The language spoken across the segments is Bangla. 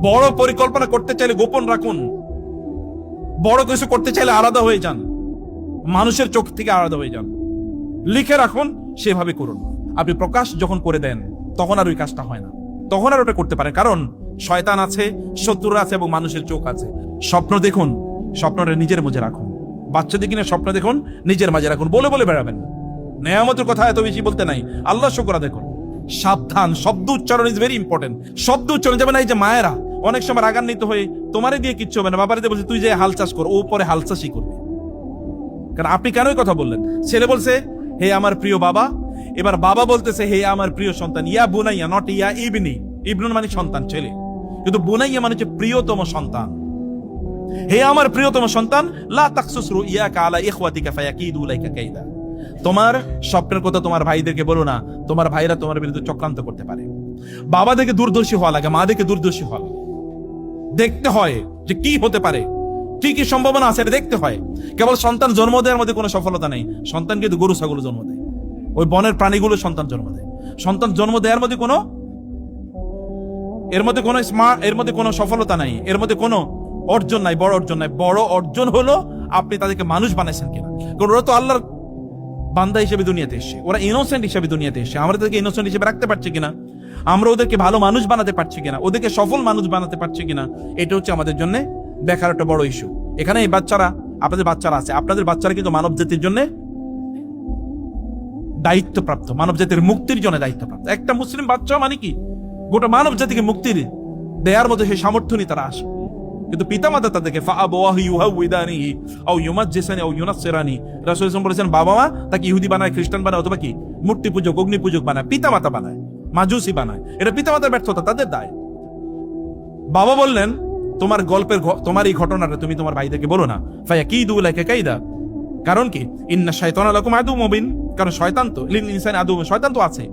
বড় পরিকল্পনা করতে চাইলে গোপন রাখুন, বড় কিছু করতে চাইলে আলাদা হয়ে যান, মানুষের চোখ থেকে আলাদা হয়ে যান, লিখে রাখুন, সেভাবে করুন। আপনি প্রকাশ যখন করে দেন তখন আর ওই কাজটা হয় না, তখন আর ওটা করতে পারেন, কারণ শয়তান আছে, শত্রুরা আছে এবং মানুষের চোখ আছে। স্বপ্ন দেখুন, স্বপ্নটা নিজের মাঝে রাখুন। বাচ্চাদের কিনে স্বপ্ন দেখুন, নিজের মাঝে রাখুন, বলে বলে বেড়াবেন না। নেয়ামতের কথা এত বেশি বলতে নাই, আল্লাহ শুকর দেখুন। সাবধান, শব্দ উচ্চারণ ইজ ভেরি ইম্পর্টেন্ট। শব্দ উচ্চারণ যাবে না। এই যে মায়েরা অনেক সময় রাগান্বিত হয়ে তোমারে দিয়ে কিচ্ছু হবে না, বাবারে দিয়ে বলছে তুই যে হাল চাষ কর, ও পরে হাল চাষই করবে। কারণ আপনি কেন কথা বললেন? ছেলে বলছে হে আমার প্রিয় বাবা, এবার বাবা বলতেছে হে আমার প্রিয় সন্তান। ইয়া বুনাইয়া, নট ইয়া ইবনি। ইবনুন মানে সন্তান, ছেলে, কিন্তু বুনাইয়া মানে হচ্ছে প্রিয়তম সন্তান। হে আমার প্রিয়তম সন্তান, লা তাকসুস রুইয়াকা আলা ইখওয়াতিকা ফায়াকিদু লাইকা কাইদা। তোমার স্বপ্নের কথা তোমার ভাইদেরকে বলো না, তোমার ভাইরা তোমার বিরুদ্ধে চক্রান্ত করতে পারে। বাবা দেখে দূরদর্শী হওয়া লাগে, মা দেখে দূরদর্শী হওয়া লাগে। দেখতে হয় যে কি হতে পারে, কি কি সম্ভাবনা আছে, এটা দেখতে হয়। কেবল সন্তান জন্ম দেওয়ার মধ্যে কোনো সফলতা নেই। সন্তান কিন্তু গরু ছাগল জন্ম দেয়, ওই বনের প্রাণীগুলো সন্তান জন্ম দেয়। সন্তান জন্ম দেওয়ার মধ্যে কোনো এর মধ্যে কোনো সফলতা নাই, এর মধ্যে কোনো অর্জন নাই, বড় অর্জন নাই। বড় অর্জন হলো আপনি তাদেরকে মানুষ বানাইছেন কিনা। কারণ ওরা তো আল্লাহর বান্দা হিসেবে দুনিয়াতে এসে, ওরা ইনোসেন্ট হিসেবে দুনিয়াতে এসে, আমরা তাদেরকে ইনোসেন্ট হিসেবে রাখতে পারছি কিনা, আমরা ওদেরকে ভালো মানুষ বানাতে পারছি কিনা, ওদেরকে সফল মানুষ বানাতে পারছি কিনা, এটা হচ্ছে আমাদের জন্য দেখার একটা বড় ইস্যু। এখানে এই বাচ্চারা, আপনাদের বাচ্চারা আছে, আপনাদের বাচ্চারা কিন্তু মানব জাতির জন্য দায়িত্বপ্রাপ্ত, মানব জাতির মুক্তির জন্য দায়িত্বপ্রাপ্ত। একটা মুসলিম বাচ্চা মানে কি গোটা মানব জাতিকে মুক্তির দেয়ার মধ্যে সেই সামর্থ্য নিয়ে তারা আসে। কিন্তু পিতামাতা তাদেরকে বলেছেন বাবা মা তাকে ইহুদি বানায়, খ্রিস্টান বানায়, অথবা কি মূর্তি পূজক, অগ্নি পূজক বানায়, পিতামাতা বানায়, মাজুসি বানায়। এটা পিতামাতার ব্যর্থতা, তাদের দায়। বাবা বললেন তোমার গল্পের, তোমার এই ঘটনাটা তুমি তোমার ভাইদেরকে বলো না। ফায়াকিদু লাইকা কাইদা। কারণ কি? ইন্না শাইতানা লাকুম আদু মুবিন। কারণ শয়তান তো লিল ইনসানি আদু, শয়তান তো আছে,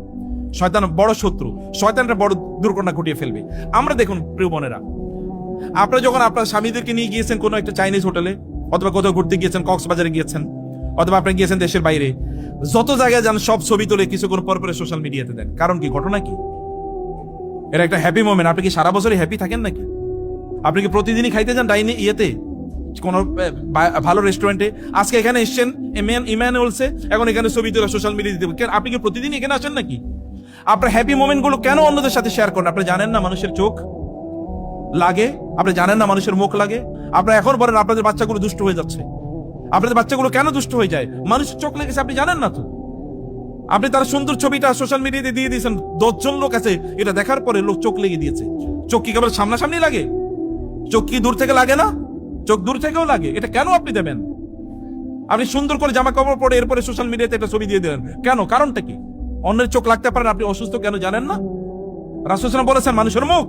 শয়তান বড় শত্রু, শয়তানটা বড় দুর্ঘটনা ঘটিয়ে ফেলবে। আমরা দেখুন প্রিয় বোনেরা, আপনারা যখন আপনার স্বামীদেরকে নিয়ে গিয়েছেন কোনো একটা চাইনিজ হোটেলে, অথবা কোথাও ঘুরতে গিয়েছেন, কক্সবাজারে গিয়েছেন, অথবা আপনি গিয়েছেন দেশের বাইরে, যত জায়গায় যান সব ছবি তুলে কিছুক্ষণ পর পরে সোশ্যাল মিডিয়াতে দেন। কারণ কি? ঘটনা কি? এটা একটা হ্যাপি মোমেন্ট। আপনি কি সারা বছরই হ্যাপি থাকেন নাকি? আপনি কি প্রতিদিনই খাইতে যান ডাইনে ইয়েতে, কোন ভালো রেস্টুরেন্টে? আজকে এখানে এসছেন ইমানুয়েলসে, এখন এখানে ছবি তুলে সোশ্যাল মিডিয়াতে দেবেন। আপনি কি প্রতিদিন এখানে আসেন নাকি? আপনার হ্যাপি মোমেন্ট গুলো কেন অন্যদের সাথে শেয়ার করেন? আপনি জানেন না মানুষের চোখ লাগে, আপনি জানেন না মানুষের মুখ লাগে। আপনারা এখন বলেন আপনাদের বাচ্চাগুলো দুষ্ট হয়ে যাচ্ছে। আপনাদের বাচ্চাগুলো কেন দুষ্ট হয়ে যায়? মানুষের চোখ লেগেছে, আপনি জানেন না তো। আপনি তার সুন্দর ছবিটা সোশ্যাল মিডিয়াতে দিয়ে দিয়েছেন, 10 জন লোক আছে এটা দেখার পরে লোক চোখ লেগে দিয়েছে। চোখ কি কেবল সামনাসামনি লাগে? চোখ কি দূর থেকে লাগে না? চোখ দূর থেকেও লাগে। এটা কেন আপনি দেবেন? আপনি সুন্দর করে জামা কাপড় পরে এরপরে সোশ্যাল মিডিয়াতে একটা ছবি দিয়ে দেবেন কেন? কারণটা কি? অন্যের চোখ লাগতে পারেন, আপনি অসুস্থ কেন জানেন না? রাসূল সাল্লাল্লাহু আলাইহি ওয়াসাল্লাম বলেছেন মানুষের মুখ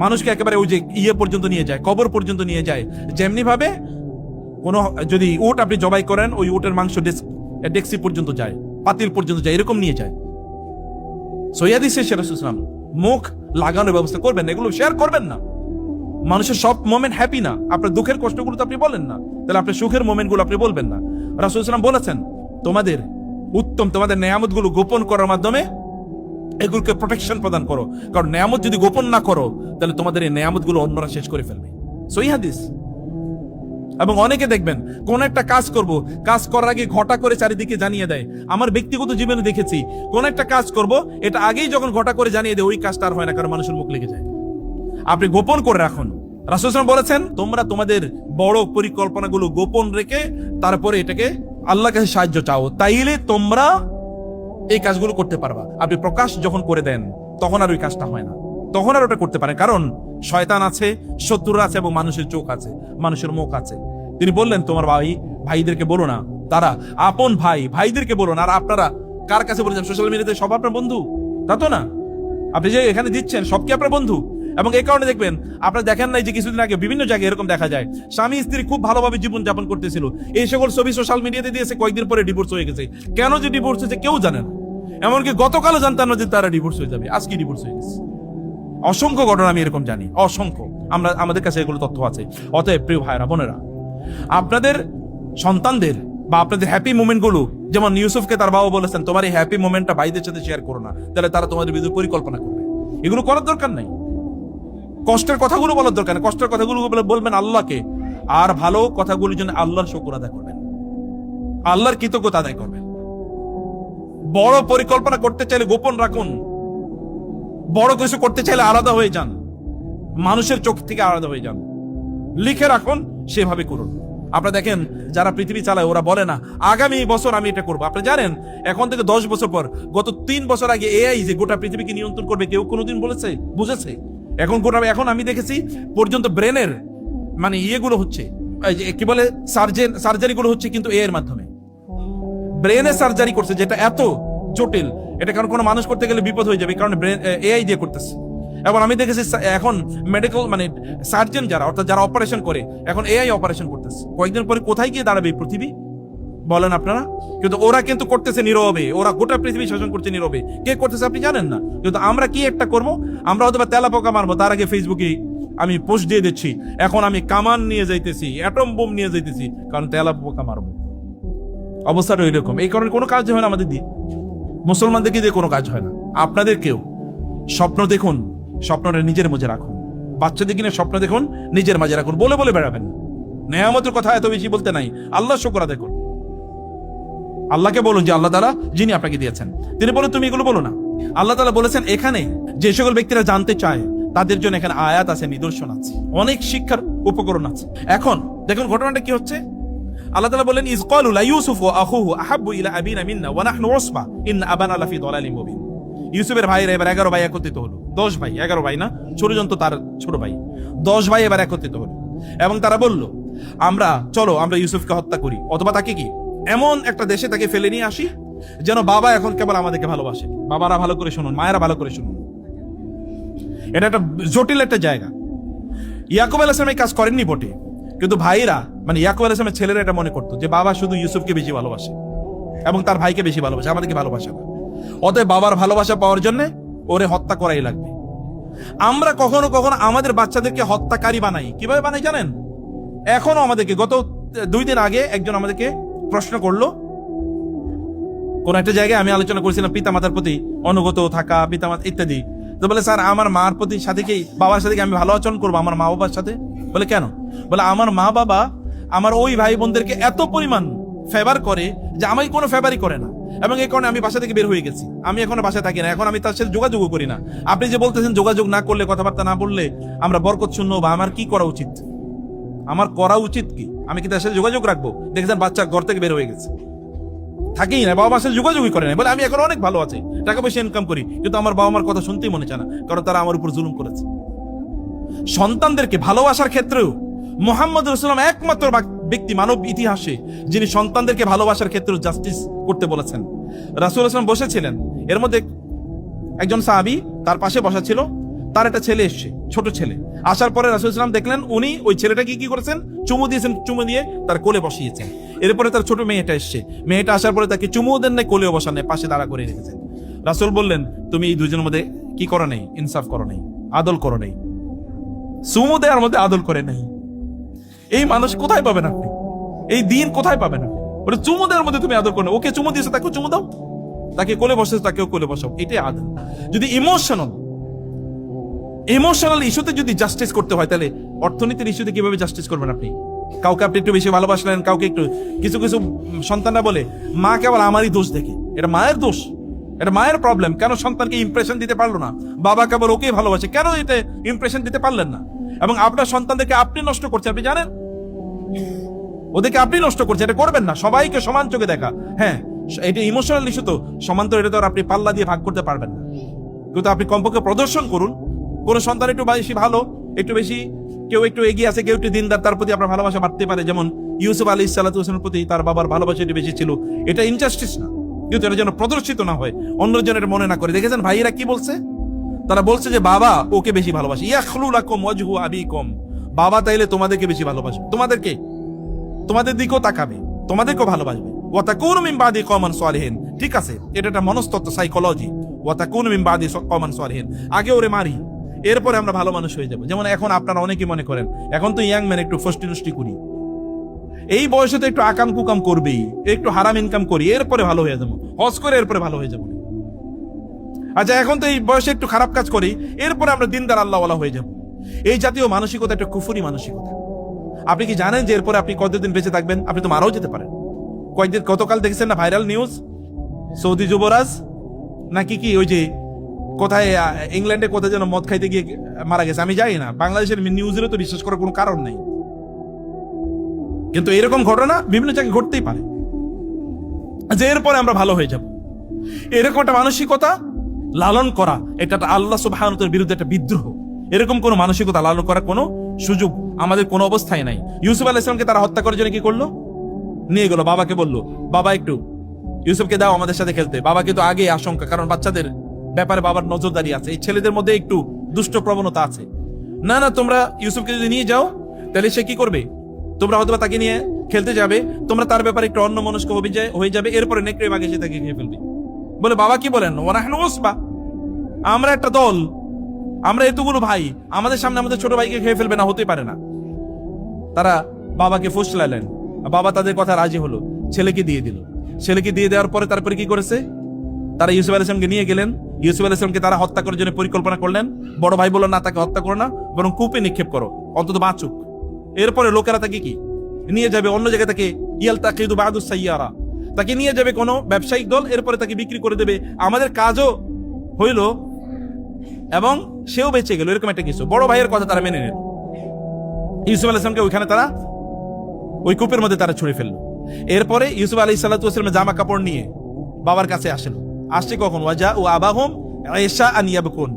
মানুষকে একেবারে ওই যে ইয়ে পর্যন্ত নিয়ে যায়, কবর পর্যন্ত নিয়ে যায়। যেমনি ভাবে কোন যদি উট আপনি জবাই করেন, ওই উটের মাংস ডেক্সি পর্যন্ত যায়, পাতিল পর্যন্ত যায়, এরকম নিয়ে যায়। সৈয়াদিসে রাসূল সাল্লাল্লাহু আলাইহি ওয়াসাল্লাম মুখ লাগানোর ব্যবস্থা করবেন না, এগুলো শেয়ার করবেন না। মানুষের সব মোমেন্ট হ্যাপি না, আপনার দুঃখের কষ্টগুলো তো আপনি বলেন না, তাহলে আপনার সুখের মোমেন্ট গুলো আপনি বলবেন না। রাসূল সাল্লাল্লাহু আলাইহি ওয়াসাল্লাম বলেছেন তোমাদের উত্তম, তোমাদের নেয়ামত গুলো গোপন করার মাধ্যমে এগুলোকে প্রোটেকশন প্রদান করো। কারণ নেয়ামত যদি গোপন না করো তাহলে তোমাদের এই নেয়ামত গুলো অন্যরা শেষ করে ফেলবে। সহিহ হাদিস। এবং অনেকে দেখবেন কোন একটা কাজ করব, কাজ করার আগে ঘটা করে চারিদিকে জানিয়ে দেয়। আমার ব্যক্তিগত জীবনে দেখেছি, কোন একটা কাজ করব এটা আগেই যখন ঘটা করে জানিয়ে দেয়, ওই কাজটা আর হয় না, কারণ মানুষের মুখ লেগে যায়। আপনি গোপন করে রাখুন। রাসূল সাল্লাল্লাহু আলাইহি ওয়াসাল্লাম বলেছেন তোমরা তোমাদের বড় পরিকল্পনাগুলো গোপন রেখে তারপরে এটাকে আল্লাহর কাছে সাহায্য চাও, তাইলে তোমরা এই কাজগুলো করতে পারবা। আপনি প্রকাশ যখন করে দেন তখন আর ওই কাজটা হয় না, তখন আর ওটা করতে পারেন, কারণ শয়তান আছে, শত্রুরা আছে এবং মানুষের চোখ আছে, মানুষের মুখ আছে। তিনি বললেন তোমার ভাইদেরকে বলো না, তারা আপন ভাইদেরকে বলো না। আর আপনারা কার কাছে বলে যান? সোশ্যাল মিডিয়াতে সব আপনার বন্ধু? তা তো না। আপনি যে এখানে দিচ্ছেন সব কি আপনার বন্ধু? এবং এই কারণে দেখবেন আপনারা দেখেন নাই যে কিছুদিন আগে বিভিন্ন জায়গায় এরকম দেখা যায়, স্বামী স্ত্রী খুব ভালোভাবে জীবন যাপন করতেছিল, এই সকল ছবি সোশ্যাল মিডিয়াতে দিয়েছে, কয়েকদিন পরে ডিভোর্স হয়ে গেছে। কেন যে ডিভোর্স হয়েছে কেউ জানে না। এমনকি গতকালও জানতাম না যে তারা ডিভোর্স হয়ে যাবে, আজকে ডিভোর্স হয়ে গেছে। অসংখ্য ঘটনা আমি এরকম জানি, অসংখ্য। আমাদের কাছে এগুলো তথ্য আছে। অতএব প্রিয় ভাইরা বোনেরা, আপনাদের সন্তানদের বা আপনাদের হ্যাপি মোমেন্ট গুলো, যেমন ইউসুফকে তার বাবা বলেছেন তোমার এই হ্যাপি মোমেন্টটা ভাইদের সাথে শেয়ার করো না, তাহলে তারা তোমাদের বিরুদ্ধে পরিকল্পনা করবে। এগুলো করার দরকার নাই। কষ্টের কথাগুলো বলার দরকার নেই, কষ্টের কথাগুলো বলবেন আল্লাহকে, আর ভালো কথাগুলোর জন্য আল্লাহর শুকর আদায় করবেন, আল্লাহর কৃতজ্ঞতা আদায় করবেন। বড় পরিকল্পনা করতে চাইলে গোপন রাখুন, বড় কিছু করতে চাইলে আলাদা হয়ে যান, মানুষের চোখ থেকে আলাদা হয়ে যান, লিখে রাখুন, সেভাবে করুন। আপনারা দেখেন যারা পৃথিবী চালায় ওরা বলে না আগামী বছর আমি এটা করবো। আপনি জানেন এখন থেকে 10 বছর পর, গত 3 বছর আগে এআই যে গোটা পৃথিবীকে নিয়ন্ত্রণ করবে কেউ কোনোদিন বলেছে, বুঝেছে? এখন আমি দেখেছি পর্যন্ত ব্রেনের মানে ইয়েগুলো হচ্ছে, কি বলে, সার্জারি গুলো হচ্ছে কিন্তু এর মাধ্যমে। ব্রেনের সার্জারি করছে যেটা এত জটিল, এটা কারণ কোনো মানুষ করতে গেলে বিপদ হয়ে যাবে, কারণ ব্রেন এআই দিয়ে করতেছে। এবং আমি দেখেছি এখন মেডিকেল মানে সার্জন যারা, অর্থাৎ যারা অপারেশন করে, এখন এআই অপারেশন করতেছে। কয়েকদিন পরে কোথায় গিয়ে দাঁড়াবে এই পৃথিবী বলেন আপনারা? কিন্তু ওরা কিন্তু করতেছে নীরবে, ওরা গোটা পৃথিবী শাসন করছে নীরবে। কে করতেছে আপনি জানেন না, কিন্তু আমরা কি একটা করবো, আমরা হয়তো তেলা পোকা মারবো, তার আগে ফেসবুকে আমি পোস্ট দিয়ে দিচ্ছি এখন আমি কামান নিয়ে যাইতেছি, অ্যাটম বোম নিয়ে যাইতেছি, কারণ তেলা পোকা মারবো। অবস্থাটা ওইরকম। এই কারণে কোনো কাজ হয় না আমাদের দিয়ে, মুসলমানদেরকে দিয়ে কোনো কাজ হয় না। আপনাদেরকেও স্বপ্ন দেখুন, স্বপ্নটা নিজের মাঝে রাখুন, বাচ্চাদের কিনে স্বপ্ন দেখুন, নিজের মাঝে রাখুন, বলে বলে বেড়াবেন। নেয়ামতের কথা এত বেশি বলতে নাই, আল্লাহ শুকর আদায় করুন। আল্লাহকে বলুন যে আল্লাহ তাআলা যিনি আপনাকে দিয়েছেন, তিনি বলেন তুমি এগুলো বলো না। আল্লাহ তাআলা বলেছেন এখানে যে সকল ব্যক্তিরা জানতে চায় তাদের জন্য এখানে আয়াত আছে, নিদর্শন আছে, অনেক শিক্ষার উপকরণ আছে। এখন দেখুন ঘটনাটা কি হচ্ছে। আল্লাহ তাআলা বলেন ইজ ক্বালু লা ইউসুফ ওয়া আখুহু আহাব্বু ইলা আবিনা মিন্না ওয়া নাহনু উসবা ইন্না আবানা লাফি দালালিম মুবিন। ইউসুফের ভাইরা এবার 11 ভাই একত্রিত হলো, 10 ভাই, 11 ভাই না, ছোটজন তো তার ছোট ভাই, 10 ভাই এবার একত্রিত হলো এবং তারা বলল চলো আমরা ইউসুফকে হত্যা করি, অথবা তাকে কি এমন একটা দেশে তাকে ফেলে নিয়ে আসি যেন বাবা এখন কেবল আমাদেরকে ভালোবাসে। বাবারা ভালো করে শুনুন, মায়েরা ভালো করে শুনুন, এটা একটা জটিল একটা জায়গা। ইয়াকুব আলাইহিস সালাম এই কাজ করেননি বটে, কিন্তু ভাইরা মানে ইয়াকুব আলাইহিস সালামের ছেলেরা এটা মনে করতো যে বাবা শুধু ইউসুফকে বেশি ভালোবাসে এবং তার ভাইকে বেশি ভালোবাসে, আমাদেরকে ভালোবাসে না, অতএব বাবার ভালোবাসা পাওয়ার জন্য ওরে হত্যা করাই লাগবে। আমরা কখনো কখনো আমাদের বাচ্চাদেরকে হত্যাকারী বানাই। কিভাবে বানাই জানেন? এখনো আমাদেরকে, গত 2 দিন আগে একজন আমাদেরকে প্রশ্ন করলো, কোন একটা জায়গায় আমি আলোচনা করেছিলাম পিতামাতার প্রতি অনুগত থাকা, পিতামাতা ইত্যাদি। তো বলে স্যার আমার মার প্রতি সাথে কি বাবার সাথে কি আমি ভালো আচরণ করবো আমার মা বাবার সাথে? বলে কেন? বলে আমার মা বাবা আমার ওই ভাই বোনদেরকে এত পরিমাণ ফেভার করে যে আমাকে কোনো ফেভারই করে না, এবং এই কারণে আমি বাসা থেকে বের হয়ে গেছি, আমি এখন বাসায় থাকি না, এখন আমি তার সাথে যোগাযোগও করি না। আপনি যে বলতেছেন যোগাযোগ না করলে, কথাবার্তা না বললে আমরা বরকত শূন্য, বা আমার কি করা উচিত? আমার করা উচিত কি? আমি কি তার সাথে যোগাযোগ রাখবো? দেখেছেন বাচ্চা ঘর থেকে বের হয়ে গেছে, থাকেই না, বাবা মার সাথে যোগাযোগই করে না। বলে আমি এখন অনেক ভালো আছি, টাকা পয়সা ইনকাম করি, কিন্তু আমার বাবা মার কথা শুনতেই মনে চায় না, কারণ তারা আমার উপর জুলুম করেছে। সন্তানদেরকে ভালোবাসার ক্ষেত্রেও মুহাম্মদ রাসূলুল্লাহ একমাত্র ব্যক্তি মানব ইতিহাসে যিনি সন্তানদেরকে ভালোবাসার ক্ষেত্রে জাস্টিস করতে বলেছেন। রাসূলুল্লাহ সাল্লাল্লাহু আলাইহি ওয়াসাল্লাম বসেছিলেন, এর মধ্যে একজন সাহাবী তার পাশে বসা ছিল, তার একটা ছেলে এসছে, ছোট ছেলে। আসার পরে রাসূলুল্লাহ সাল্লাল্লাহু আলাইহি ওয়াসাল্লাম দেখলেন উনি ওই ছেলেটাকে কি করেছেন, চুমু দিয়েছেন, চুমু দিয়ে তার কোলে বসিয়েছেন। এরপরে তার ছোট মেয়েটা এসছে, মেয়েটা আসার পরে তাকে চুমু দেন নাই, কোলেও বসান নাই, পাশে দাঁড়া করে রেখেছেন। রাসূল বললেন তুমি এই দুজনের মধ্যে কি করো নেই, ইনসাফ করো নেই, আদল করো নেই, চুমু দেওয়ার মধ্যে আদল করে নেই। এই মানুষ কোথায় পাবেন আপনি? এই দিন কোথায় পাবেন আপনি? বলে চুমু দেওয়ার মধ্যে তুমি আদর করো না, ওকে চুমু দিয়েছো তাকেও চুমু দাও, তাকে কোলে বসেছো তাকেও কোলে বসাও, এটাই আদল। যদি ইমোশনাল ইস্যুতে যদি জাস্টিস করতে হয়, তাহলে অর্থনীতির ইস্যুতে কিভাবে জাস্টিস করবেন আপনি? কাউকে আপনি একটু বেশি ভালোবাসলেন, কাউকে একটু, কিছু কিছু সন্তানরা বলে মা কেবল আমারই দোষ দেখে, এটা মায়ের দোষ, এটা মায়ের প্রবলেম। কেন সন্তানকে ইমপ্রেশন দিতে পারলো না? বাবা কেবল ওকে ভালোবাসে, কেন এটা ইমপ্রেশন দিতে পারলেন না? এবং আপনার সন্তানদেরকে আপনি নষ্ট করছেন, আপনি জানেন, ওদেরকে আপনি নষ্ট করছেন, এটা করবেন না। সবাইকে সমান চোখে দেখা, হ্যাঁ এটা ইমোশনাল ইস্যু, তো সমান তো এটা তো আপনি পাল্লা দিয়ে ভাগ করতে পারবেন না, কিন্তু আপনি কমপক্ষে প্রদর্শন করুন। কোন সন্তান একটু বেশি ভালো, একটু বেশি, কেউ একটু এগিয়ে আছে, কেউ একটু দিনদার, তার প্রতি আপনার ভালোবাসা বাড়তে পারে। যেমন ইউসুফ আলাইহিস সালাতু ওয়াস সালামের প্রতি তার বাবার ভালোবাসা একটু বেশি ছিল, এটা ইনজাস্টিস না, কিন্তু এটা যেন প্রদর্শিত না হয়, অন্যজন এটা মনে না করে। দেখেছেন ভাইয়েরা কি বলছে? তারা বলছে যে বাবা ওকে বেশি ভালোবাসে, ইয়াখলু লাকুম ওয়াজহু আবিকুম, বাবা তাইলে তোমাদেরকে বেশি ভালোবাসবে, তোমাদের দিকেও তাকাবে, তোমাদেরকেও ভালোবাসবে। ওয়া তাকুনু মিন বাদি কওমান সালিহিন, ঠিক আছে, এটা একটা মনস্তত্ত্ব, সাইকোলজি। ওয়া তাকুনু মিন বাদি কওমান সালিহিন, আগে ওরে মারি, এরপরে আমরা ভালো মানুষ হয়ে যাবো। যেমন এখন আপনারা অনেকেই মনে করেন এখন তো ইয়াং ম্যান, একটু ফষ্টি নষ্টি করি, এই বয়সে তো একটু আকাম কুকাম করবেই, একটু হারাম ইনকাম করি, এরপরে ভালো হয়ে যাবো, হজ করে এরপরে ভালো হয়ে যাবো। আচ্ছা এখন তো এই বয়সে একটু খারাপ কাজ করি, এরপরে আমরা দিনদার আল্লাহওয়ালা হয়ে যাবো। এই জাতীয় মানসিকতা একটা কুফরি মানসিকতা। আপনি কি জানেন যে এরপরে আপনি কতদিন বেঁচে থাকবেন? আপনি তো মারাও যেতে পারেন। কয়েকদিন গতকাল দেখেছেন না ভাইরাল নিউজ, সৌদি যুবরাজ নাকি কি ওই যে কোথায় ইংল্যান্ডে কোথায় যেন মদ খাইতে গিয়ে মারা গেছে। আমি জানি না, বাংলাদেশের নিউজেরও তো বিশ্বাস করার কোনো কারণ নেই, কিন্তু এরকম ঘটনা বিভিন্ন জায়গায় ঘটতেই পারে যে এরপরে আমরা ভালো হয়ে যাব। এরকম একটা মানসিকতা লালন করা, এটা আল্লাহ সুবহানাহু ওয়া তাআলার বিরুদ্ধে একটা বিদ্রোহ। এরকম কোন মানসিকতা লালন করার কোনো সুযোগ আমাদের কোনো অবস্থায় নাই। ইউসুফ আলাইহিস সালামকে তারা হত্যা করার জন্য কি করলো? নিয়ে গেল, বাবাকে বলল, বাবা একটু ইউসুফকে দাও আমাদের সাথে খেলতে। বাবা কিন্তু আগে আশঙ্কা, কারণ বাচ্চাদের ব্যাপারে বাবার নজরদারি আছে, এই ছেলেদের মধ্যে একটু দুষ্ট প্রবণতা আছে। না না, তোমরা ইউসুফকে যদি নিয়ে যাও তাহলে সে কি করবে? তোমরা হয়তো তাকে নিয়ে খেলতে যাবে, তোমরা তার ব্যাপারে একটু অন্যমনস্ক হয়ে যাবে, এরপরে নেকড়ে বাঘ এসে তাকে খেয়ে ফেলবে। বলে বাবা কি বলেন? ওয়ানাহনু উসবা, আমরা একটা দল, আমরা এতগুলো ভাই, আমাদের সামনে আমাদের ছোট ভাইকে খেয়ে ফেলবে না, হতে পারে না। তারা বাবাকে ফুসলালেন, বাবা তাদের কথা রাজি হলো, ছেলেকে দিয়ে দিল। ছেলেকে দিয়ে দেওয়ার পরে তারপরে কি করেছে? তারা ইউসুফ আলাইহিস সালামকে নিয়ে গেলেন। ইউসুফ আলাইহিস সালামকে তারা হত্যা করার জন্য পরিকল্পনা করলেন। বড় ভাই বলল, না, তাকে হত্যা করো না, বরং কূপে নিক্ষেপ করো, অন্তত বাঁচুক। এরপরে লোকেরা তাকে কি নিয়ে যাবে অন্য জায়গায়, তাকে ইয়ালতাকিদু বাদুস সাইয়ারা, তাকে নিয়ে যাবে কোনো ব্যবসায়িক দল, এরপরে তাকে বিক্রি করে দেবে। আমাদের কাজও হইল এবং সেও বেঁচে গেল, এরকম একটা কিছু। বড় ভাইয়ের কথা তারা মেনে নিল। ইউসুফ আলাইহিস সালামকে ওইখানে তারা ওই কূপের মধ্যে তারা ছুঁড়ে ফেললো। এরপরে ইউসুফ আলাইহিস সালাতু ওয়াস সালামের জামা কাপড় নিয়ে বাবার কাছে আসছে কখন? ওয়াজা ও আবাহুম ঈশা আন ইয়াবকুন,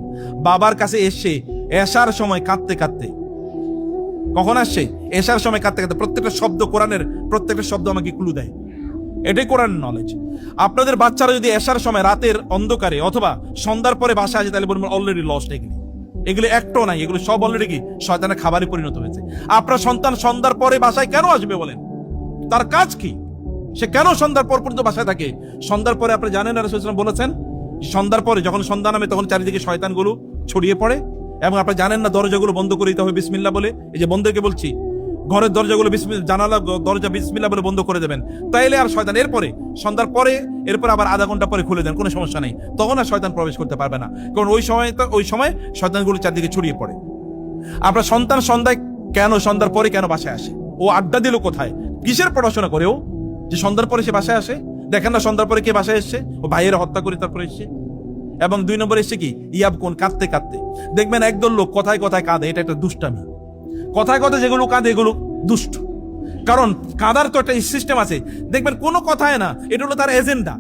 বাবার কাছে এসে এশার সময় কাঁদতে কাঁদতে। কখন আসছে? এশার সময় কাঁদতে কাঁদতে। প্রত্যেকটা শব্দ কোরআনের, প্রত্যেকটা শব্দ আমাকে ক্লু দেয়, এটাই কোরআনের নলেজ। আপনাদের বাচ্চারা যদি এশার সময় রাতের অন্ধকারে অথবা সন্ধ্যার পরে বাসায় আসে, তাহলে বলবেন অলরেডি লস্ট। এগুলো একটাও নাই, এগুলো সব অলরেডি কি শয়তানের খাবারে পরিণত হয়েছে। আপনার সন্তান সন্ধ্যার পরে বাসায় কেন আসবে বলেন? তার কাজ কি? সে কেন সন্ধ্যার পর পর্যন্ত বাসায় থাকে? সন্ধ্যার পরে আপনি জানেন, রাসূলুল্লাহ সাল্লাল্লাহু আলাইহি ওয়াসাল্লাম বলেছেন, সন্ধ্যার পরে যখন সন্ধ্যা নামে তখন চারিদিকে শয়তানগুলো ছড়িয়ে পড়ে, এবং আপনি জানেন না দরজাগুলো বন্ধ করে দিতে হবে বিসমিল্লাহ বলে। এই যে বন্ধুকে বলছি, ঘরের দরজাগুলো জানালা দরজা বিসমিল্লাহ বলে বন্ধ করে দেবেন, তাইলে আর শয়তান এরপরে সন্ধ্যার পরে এরপর আবার আধা ঘন্টা পরে খুলে দেন, কোনো সমস্যা নেই, তখন আর শয়তান প্রবেশ করতে পারবে না, কারণ ওই সময় শয়তানগুলো চারদিকে ছড়িয়ে পড়ে। আপনার সন্তান সন্ধ্যায় কেন, সন্ধ্যার পরে কেন বাসায় আসে? ও আড্ডা দিল কোথায়? কিসের পড়াশোনা করে ও যে সন্ধ্যার পরে সে বাসায় আসে? দেখেন না সন্ধ্যার পরে কে বাসায় এসছে? ও ভাইয়ের হত্যা করে তারপরে এসছে। এবং 2 নম্বর এসছে কি? ইয়াবকুন, কাঁদতে কাঁদতে। দেখবেন একদল লোক কথায় কথায় কাঁদে, এটা একটা দুষ্টামি। কথায় কথায় যেগুলো কাঁদে এগুলো দুষ্ট, কারণ কাঁদার তো একটা সিস্টেম আছে। দেখবেন কোনো কথায় না, এটা হলো তার এজেন্ডা।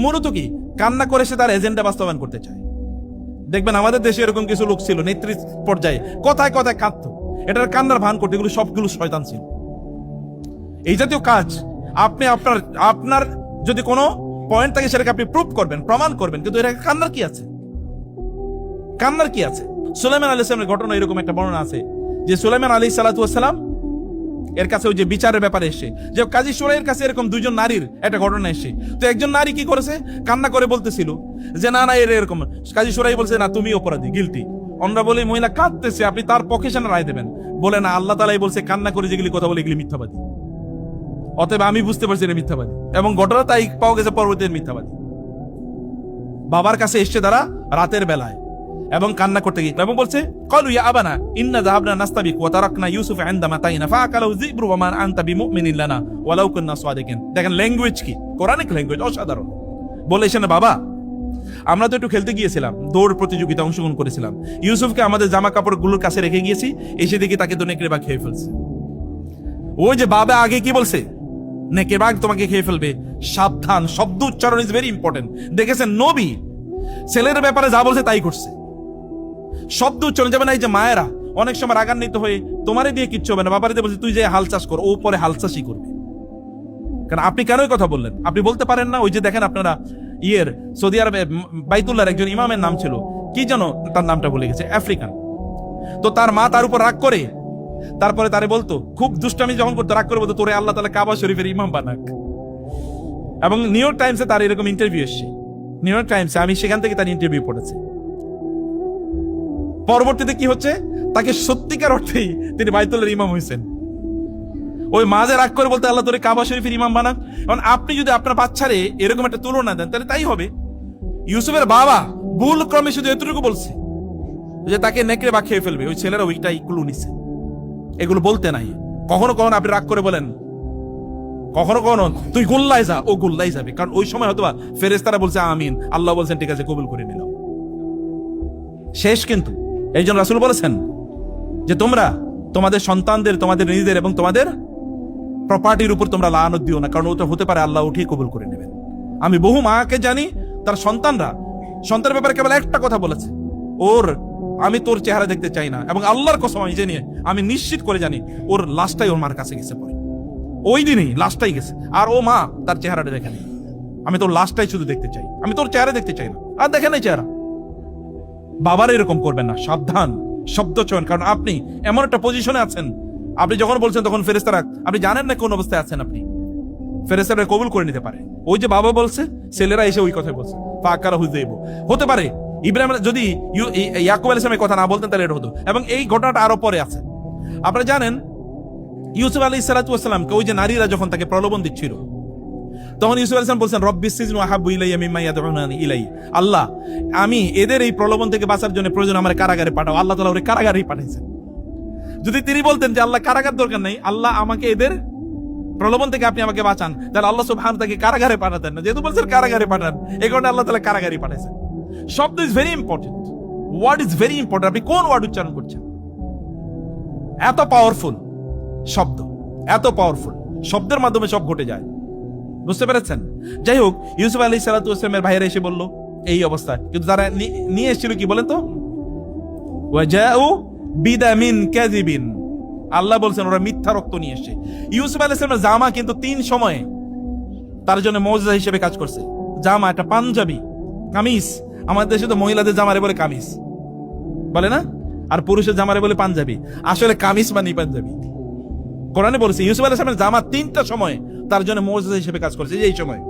মূলত কি কান্না করে সে তার এজেন্ডা বাস্তবায়ন করতে চায়। দেখবেন আমাদের দেশে এরকম কিছু লোক ছিল নেতৃত্ব পর্যায়ে, কথায় কথায় কাঁদতো, এটার কান্নার ভান করতে, এগুলো সবগুলো শয়তান ছিল। এই জাতীয় কাজ আপনি আপনার যদি কোনো পয়েন্ট থাকে সেটাকে আপনি প্রুভ করবেন, প্রমাণ করবেন, কিন্তু এটা কান্নার কি আছে? কান্নার কি আছে? সুলাইমান আলাইহিস সালামের ঘটনা এরকম একটা বর্ণনা আছে যে সুলাইমান আলাইহিস সালাতু ওয়াস সালাম এর কাছে ওই যে বিচারের ব্যাপারে এসে, যে কাজী সুরাইয়ের কাছে এরকম 2 জন নারীর একটা ঘটনা এসে, তো একজন নারী কি করেছে? কান্না করে বলতেছিল যে না না এরকম। কাজী সুরাই বলছে না, তুমি অপরাধী, গিলটি। অন্যরা বলে মহিলা কাঁদতেছে, আপনি তার পক্ষে সেনা রায় দেবেন। বলে না, আল্লাহ তাআলাই বলছে কান্না করে যেগুলি কথা বলে এগুলি মিথ্যাবাদী, অতএব আমি বুঝতে পারছি এটা মিথ্যাবাদী, এবং ঘটনা তাই পাওয়া গেছে পরবর্তীতে মিথ্যাবাদী। বাবার কাছে এসছে তারা রাতের বেলায় এবং কান্না করতে গিয়ে, এবং বলছে ক্বালু ইয়া আবানা ইন্না যাহাবনা নাস্তাবিক ওয়া তারাকনা ইউসুফা ইনদা মাতাইনা ফাআকালাহু যিবরু ওয়া মা আনতা বিমুমিনিন লানা ওয়ালাউ কুননা সাদিকিন। দেখেন ল্যাঙ্গুয়েজ কি, কোরআনিক ল্যাঙ্গুয়েজ, অসাধারণ। বলে এসে না, বাবা আমরা তো একটু খেলতে গিয়েছিলাম, দৌড় প্রতিযোগিতা অংশগ্রহণ করেছিলাম, ইউসুফকে আমাদের জামা কাপড়গুলোর কাছে রেখে গিয়েছি, এসে দেখি তাকে তো নেকড়ে বাঘ খেয়ে ফেলছে। ওই যে বাবা আগে কি বলছে, নেকড়ে বাঘ তোমাকে খেয়ে ফেলবে, সাবধান। শব্দ উচ্চারণ ইজ ভেরি ইম্পর্টেন্ট। দেখেছেন নবী ছেলের ব্যাপারে যা বলছে তাই করছে। শব্দ উচ্চারণ, যেমন এই যে মায়েরা অনেক সময় রাগান্বিত হয়ে তোমারে দিয়ে কিচ্ছু হবে না, বাবারে দিয়ে বলছে তুই যে হাল চাষ কর, ও পরে হাল চাষই করবে। কারণ আপনি কেন কথা বললেন? আপনি বলতে পারেন না। ওই যে দেখেন আপনারা সৌদি আরবে বাইতুল্লাহর একজন ইমামের নাম ছিল কি যেন, তার নামটা ভুলে গেছে, আফ্রিকান। তো তার মা তার উপর রাগ করে, তারপরে তারে বলতো, খুব দুষ্টামি যখন করতো, রাগ করে বলতো তোরে আল্লাহ তাআলা কাবা শরীফের ইমাম বানাক। এবং নিউ ইয়র্ক টাইমসে তার এরকম ইন্টারভিউ এসছে, নিউ ইয়র্ক টাইমসে, আমি সেখান থেকে তার ইন্টারভিউ পড়েছি। পরবর্তীতে কি হচ্ছে, তাকে সত্যিকার অর্থেই তিনি বাইতুল্লাহর ইমাম হয়েছেন। ওই মাঝে রাগ করে বলতে আল্লাহ তোরে কাবা শরীফের ইমাম বানাক। কারণ আপনি যদি আপনার বাচ্চারে এরকম একটা তুলনা দেন, তাহলে তাই হবে। ইউসুফের বাবা ভুল ক্রমে শুধু এতটুকু বলছে, যে তাকে নেকড়ে বা খেয়ে ফেলবে, ওই ছেলেরা ওইটাই ক্লু নিছে, এগুলো বলতে নাই। কখনো কখনো আপনি রাগ করে বলেন, কখনো কখনো তুই গোল্লায় যা, ও গোল্লাই যাবে, কারণ ওই সময় হয়তো ফেরেশতারা বলছে আমিন, আল্লাহ বলছেন ঠিক আছে কবুল করে নিলাম, শেষ। কিন্তু এই জন্য রাসূল বলেছেন যে তোমরা তোমাদের সন্তানদের, তোমাদের নিজেদের এবং তোমাদের প্রপার্টির উপর তোমরা লানত দিও না, কারণ ওটা হতে পারে আল্লাহ উঠিয়ে কবুল করে নেবেন। আমি বহু মাকে জানি তার সন্তানের ব্যাপারে কেবল একটা কথা বলেছে, ওর আমি তোর চেহারা দেখতে চাই না, এবং আল্লাহর কসম আমি জানি, আমি নিশ্চিত করে জানি ওর লাশটাই ওর মার কাছে গেছে পরে, ওই দিনই লাশটাই গেছে, আর ও মা তার চেহারাটা দেখে নেই। আমি তোর লাশটাই শুধু দেখতে চাই, আমি তোর চেহারা দেখতে চাই না, আর দেখে নাই চেহারা। বাবার এরকম করবেন না, সাবধান শব্দ চয়ন, কারণ আপনি এমন একটা পজিশনে আছেন, আপনি যখন বলছেন তখন ফেরেশতারা, আপনি জানেন না কোন অবস্থায় আছেন, আপনি ফেরেশতারা কবুল করে নিতে পারে। ওই যে বাবা বলছে, ছেলেরা এসে ওই কথা বলছে, ফাকারা হুযাইব হতে পারে। ইব্রাহিম যদি ইয়াকুব আলাইহিস সালামের কথা না বলতেন তাহলে এটা হতো। এবং এই ঘটনাটা আরো পরে আছে। আপনারা জানেন ইউসুফ আলাইহিস সালাতু ওয়াস সালামকে ওই যে নারীরা যখন তাকে প্রলোভন দিচ্ছিল, তখন ইউসুফ আলাইহিস সালাম বলছেন রব্বিস সিজনু আহাব্বু ইলাইয়া মিম্মা ইয়াদউনানি ইলাই, আল্লাহ আমি এদের এই প্রলোভন থেকে বাঁচার জন্য প্রয়োজন আমার কারাগারে পাঠাও। আল্লাহ তাআলা ওরে কারাগারেই পাঠাইছেন। যদি তিনি বলতেন যে আল্লাহ কারাগার দরকার নেই, আল্লাহ আমাকে এদের প্রলোভন থেকে আপনি আমাকে বাঁচান, তাহলে আল্লাহ সুবহানাহু ওয়া তাআলা কারাগারে পাঠাতেন না। যেহেতু বলছেন কারাগারে পাঠান, এই কারণে আল্লাহ তাআলা কারাগারেই পাঠাইছেন। শব্দ is very important, word is very important. আপনি কোন ওয়ার্ড উচ্চারণ করছেন? এত পাওয়ারফুল শব্দ, এত পাওয়ারফুল শব্দের মাধ্যমে সব ঘটে যায়, বুঝতে পেরেছেন? যাই হোক, ইউসুফ আলাইহিস সালাতু ওয়াস সালামের ভাইয়েরা এসে বলল এই অবস্থা, কিন্তু তারা নিয়ে এসেছিল কি বলেন তো, ওয়াজাউ বিদামিন কাযিবিন, আল্লাহ বলছেন ওরা মিথ্যা রক্ত নিয়ে এসেছে। ইউসুফ আলাইহিস সালামের জামা কিন্তু 3 সময়ে তার জন্য মুজিজা হিসেবে কাজ করছে। জামা, একটা পাঞ্জাবি, কামিজ, আমাদের দেশে তো মহিলাদের জামারে বলে কামিজ বলে না, আর পুরুষের জামারে বলে পাঞ্জাবি, আসলে কামিজ মানে পাঞ্জাবি। কোরআনে বলেছে ইউসুফ আলাইহিস সালামের জামা 3টা সময় তার জন্য মুজিজা হিসেবে কাজ করছে। এই সময়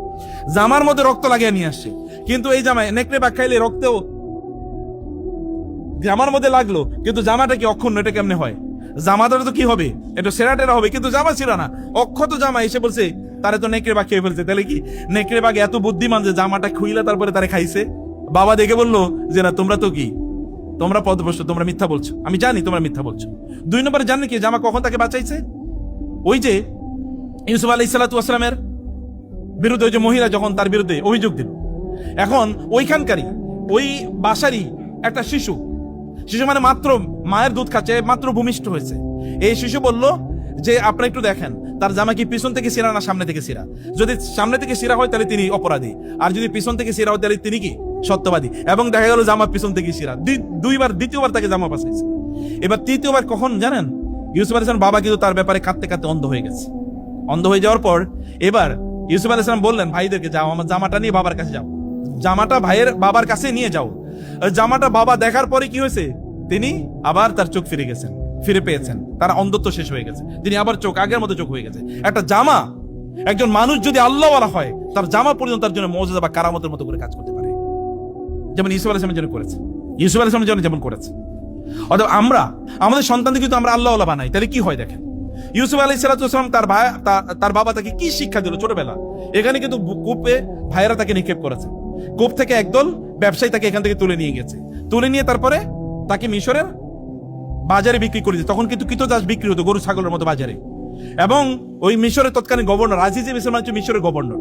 জামার মধ্যে রক্ত লাগিয়ে নিয়ে আসছে, কিন্তু এই জামায় নেকড়ে বাঘ খাইলে রক্তেও জামার মধ্যে লাগলো, কিন্তু জামাটা কি অক্ষুণ্ণ? এটা কেমনে হয়? জামাটা তো কি হবে, এটা সেরাটেরা হবে, কিন্তু জামা ছিল না, অক্ষত জামা। এসে বলছে তারে তো নেকড়ে বাঘ খেয়ে ফেলছে। তাহলে কি নেকড়ে বাঘ এত বুদ্ধিমান যে জামাটা খুইলা তারপরে তারে খাইছে? বাবা দেখে বললো যে না, তোমরা তো কি, তোমরা পদভ্রষ্ট, তোমরা মিথ্যা বলছো, আমি জানি তোমরা মিথ্যা বলছো। 2 নম্বরে জানেন কি জামা কখন তাকে বাঁচাইছে? ওই যে ইউসুফ আলাইহিস সালাতু ওয়াস সালামের বিরুদ্ধে ওই যে মহিলা যখন তার বিরুদ্ধে অভিযোগ দিল, এখন ওইখানকারই ওই বাসারই একটা শিশু মানে মাত্র মায়ের দুধ খাচ্ছে, মাত্র ভূমিষ্ঠ হয়েছে। এই শিশু বলল যে আপনারা একটু দেখেন তার জামা কি পিছন থেকে ছিঁড়া না সামনে থেকে ছিঁড়া। যদি সামনে থেকে ছিঁড়া হয় তাহলে তিনি অপরাধী, আর যদি পিছন থেকে ছিঁড়া হয় তাহলে তিনি কি সত্যবাদী। এবং দেখা গেল জামা পিছন থেকে ছিঁড়া। দ্বিতীয়বার তাকে জামা বাঁচাইছে। এবার তৃতীয়বার কখন জানেন? ইউসুফ আলাইহিস সালাম বাবা কিন্তু তার ব্যাপারে কাঁদতে কাঁদতে অন্ধ হয়ে গেছে। অন্ধ হয়ে যাওয়ার পর এবার ইউসুফ আলাইহিস সালাম বললেন ভাইদেরকে, যাও আমার জামাটা নিয়ে বাবার কাছে যাও, জামাটা ভাইয়ের বাবার কাছে নিয়ে যাও। জামাটা বাবা দেখার পরে কি হয়েছে, তিনি আবার তার চোখ ফিরে পেয়েছেন, তার অন্ধত্ব শেষ হয়ে গেছে, তিনি আবার চোখ আগের মতো চোখ হয়ে গেছে। একটা জামা, একজন মানুষ যদি আল্লাহওয়ালা হয়, তার জামা পর্যন্ত তার জন্য মুজিজা বা কারামতের মতো করে কাজ করতে পারে, যেমন ইউসুফ আলাইহিস সালামের জন্য করেছে, ইউসুফ আলাইহিস সালামের জন্য যেমন করেছে। অর্থাৎ আমরা আমাদের সন্তানদের কিন্তু আমরা আল্লাহওয়ালা বানাই, তাহলে কি হয় দেখেন। ইউসুফ আলাইহিস সালাতু ওয়াস সালাম তার বাবা তাকে কি শিক্ষা দিল ছোটবেলা। এখানে কিন্তু কূপে ভাইয়েরা তাকে নিক্ষেপ করেছে, কূপ থেকে একদল ব্যবসায়ী তাকে এখান থেকে তুলে নিয়ে গেছে, তুলে নিয়ে তারপরে তাকে মিশরের বাজারে বিক্রি করে দিয়েছে। তখন কিন্তু কৃতদাস বিক্রি হতো গরু ছাগলের মতো বাজারে। এবং ওই মিশরের তৎকালীন গভর্নর আজিজ মিশর মানে মিশরের গভর্নর।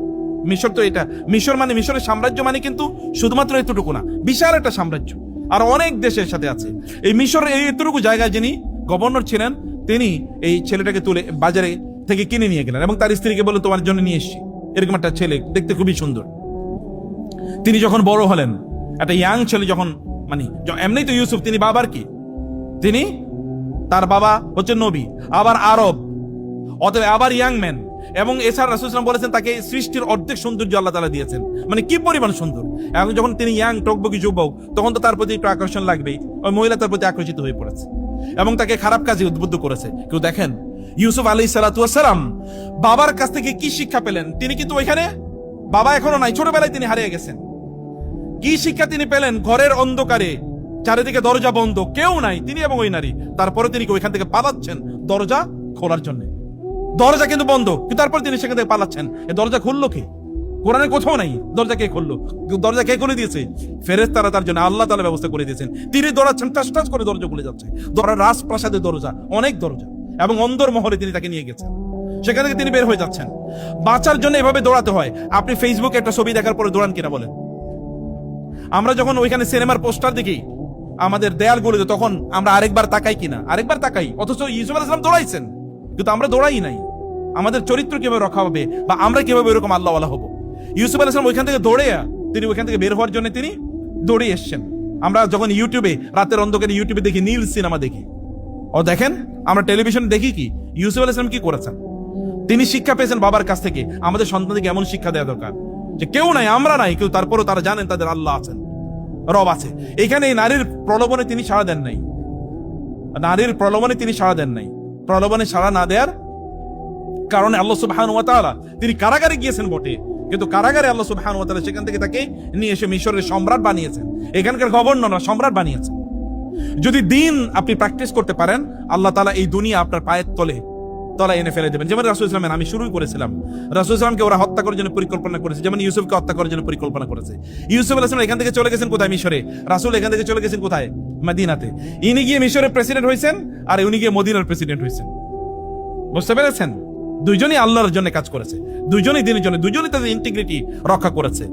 মিশর তো এটা, মিশর মানে মিশরের সাম্রাজ্য মানে কিন্তু শুধুমাত্র এতটুকু না, বিশাল একটা সাম্রাজ্য, আর অনেক দেশের সাথে আছে। এই মিশরের এই এতটুকু জায়গায় যিনি গভর্নর ছিলেন, তিনি এই ছেলেটাকে তুলে বাজারে থেকে কিনে নিয়ে গেলেন এবং তার স্ত্রীকে বললেন তোমার জন্য নিয়ে এসেছি এরকম একটা ছেলে, দেখতে খুবই সুন্দর। তিনি যখন বড় হলেন, একটা ইয়াং ছেলে যখন, মানে এমনি তো ইউসুফ তিনি বাবার কি, তিনি তার বাবা হচ্ছে নবী, আবার আরব, অতএব আবার ইয়াং ম্যান। এবং এছাড়া রাসূল সাল্লাল্লাহু আলাইহি ওয়াসাল্লাম বলেছেন তাকে সৃষ্টির অর্ধেক সৌন্দর্য আল্লাহ তাআলা দিয়েছেন, মানে কি পরিমাণ সুন্দর। এবং যখন তিনি ইয়াং টকবকি যুবক, তখন তো তার প্রতি একটু আকর্ষণ লাগবেই, ওই মহিলা তার প্রতি আকর্ষিত হয়ে পড়েছে এবং তাকে খারাপ কাজে উদ্বুদ্ধ করেছে। কেউ দেখেন ইউসুফ আলাইহিস সালাতু ওয়াস সালাম বাবার কাছ থেকে কি শিক্ষা পেলেন। তিনি কিন্তু ওইখানে, বাবা এখনো নাই, ছোটবেলায় তিনি হারিয়ে গেছেন। কি শিক্ষা তিনি পেলেন? ঘরের অন্ধকারে, চারিদিকে দরজা বন্ধ, কেউ নাই, তিনি এবং ওই নারী, তারপরে তিনি ওইখান থেকে পালাচ্ছেন দরজা খোলার জন্য। দরজা কিন্তু বন্ধ, কিন্তু তারপর তিনি সেখান থেকে পালাচ্ছেন। এই দরজা খুললো কি? কোরআনে কোথাও নাই দরজা কে খুললো, দরজা কে খুলে দিয়েছে? ফেরেশতারা তার জন্য আল্লাহ তাআলা ব্যবস্থা করে দিয়েছেন। তিনি দৌড়াচ্ছেন, টাস টাস করে দরজা খুলে যাচ্ছে। রাজপ্রাসাদের দরজা, অনেক দরজা, এবং অন্দর মহলে তিনি তাকে নিয়ে গেছেন, সেখান থেকে তিনি বের হয়ে যাচ্ছেন। বাঁচার জন্য এভাবে দৌড়াতে হয়। আপনি ফেসবুকে একটা ছবি দেখার পরে দৌড়ান কিনা বলেন? আমরা যখন ওইখানে সিনেমার পোস্টার দেখি আমাদের দেয়ালগুলোতে, তখন আমরা আরেকবার তাকাই কিনা? আরেকবার তাকাই। অথচ ইউসুফ আলাইহিস সালাম দৌড়াইছেন, কিন্তু আমরা দৌড়াই নাই। আমাদের চরিত্র কিভাবে রক্ষা হবে, বা আমরা কিভাবে এরকম আল্লাহওয়ালা হবো? ইউসুফ আলাইহিস সালাম ওইখান থেকে দৌড়ে, তিনি ওইখান থেকে বের হওয়ার জন্য তিনি দৌড়ে এসছেন। আমরা যখন ইউটিউবে, রাতের অন্ধকারে ইউটিউবে দেখি, নীল সিনেমা দেখি, ও দেখেন আমরা টেলিভিশনে দেখি কি ইউসুফ আলাইহিস সালাম কি করেছেন। তিনি শিক্ষা পেয়েছেন বাবার কাছ থেকে। আমাদের সন্তানদেরকে এমন শিক্ষা দেওয়া দরকার যে কেউ নাই, আমরা নাই, কিন্তু তারপরও তারা জানেন তাদের আল্লাহ আছেন, রব আছে। এখানে এই নারীর প্রলোভনে তিনি সাড়া দেন নাই, নারীর প্রলোভনে তিনি সাড়া দেন নাই। প্রলোভনে সাড়া না দেওয়ার কারণে আল্লাহ সুবহানাহু ওয়া তাআলা, তিনি কারাগারে গিয়েছেন বটে, কিন্তু কারাগারে আল্লাহ সুবহানাহু ওয়া তাআলা সেখান থেকে তাকে নিয়ে এসে মিশরের সম্রাট বানিয়েছেন, এখানকার গভর্নর না, সম্রাট বানিয়েছেন। যদি দিন আপনি প্র্যাকটিস করতে পারেন, আল্লাহ তাআলা এই দুনিয়া আপনার পায়ের তলা এনে ফেলে দেবেন। যেমন রাসূল ইসলামের, আমি শুরুই করেছিলাম, রাসূল ইসলামকে ওরা হত্যা করার জন্য পরিকল্পনা করেছে, যেমন ইউসুফকে হত্যা করার জন্য পরিকল্পনা করেছে। ইউসুফ আলাইহিস সালাম এখান থেকে চলে গেছেন কোথায়? মিশরে। রাসূল এখান থেকে চলে গেছেন কোথায়? মদিনাতে। ইনি গিয়ে মিশরের প্রেসিডেন্ট হয়েছেন, আর উনি গিয়ে মদিনার প্রেসিডেন্ট হয়েছেন। বুঝতে পেরেছেন? দুইজনই আল্লাহর জন্য কাজ করেছে, দুইজনই দিনের জন্য, দুইজনই তাদের ইন্টিগ্রিটি রক্ষা করেছে,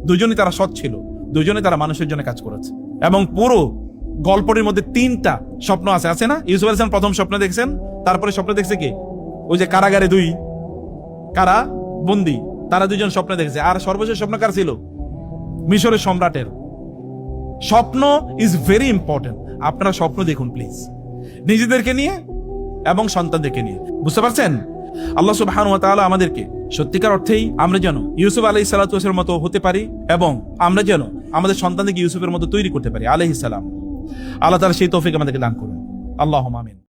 দুইজনই তারা সৎ ছিল, দুইজনই তারা মানুষের জন্য কাজ করেছে। এবং পুরো গল্পটির মধ্যে 3টা স্বপ্ন আছে না? ইউসুফ আলাইহিস সালাম প্রথম স্বপ্ন দেখছেন, তারপরে স্বপ্ন দেখছে কি? ওই যে কারাগারে কারা বন্দী, তারা দুইজন স্বপ্ন দেখেছে। আর সর্বশেষ স্বপ্ন কার ছিল? মিশরের সম্রাটের। স্বপ্ন ইজ ভেরি ইম্পর্টেন্ট। আপনারা স্বপ্ন দেখুন প্লিজ, নিজেদেরকে নিয়ে এবং সন্তানদেরকে নিয়ে। বুঝতে পারছেন? আল্লাহ সুবহানাহু ওয়া তাআলা আমাদেরকে সত্যিকার অর্থেই আমরা যেন ইউসুফ আলাইহিস সালাতু ওয়াস সালামের মতো হতে পারি, এবং আমরা যেন আমাদের সন্তানদেরকে ইউসুফের মতো তৈরি করতে পারি আলাইহিস সালাম। আল্লাহ তাআলা সেই তৌফিক আমাদেরকে দান করুন। আল্লাহুম্মা আমিন।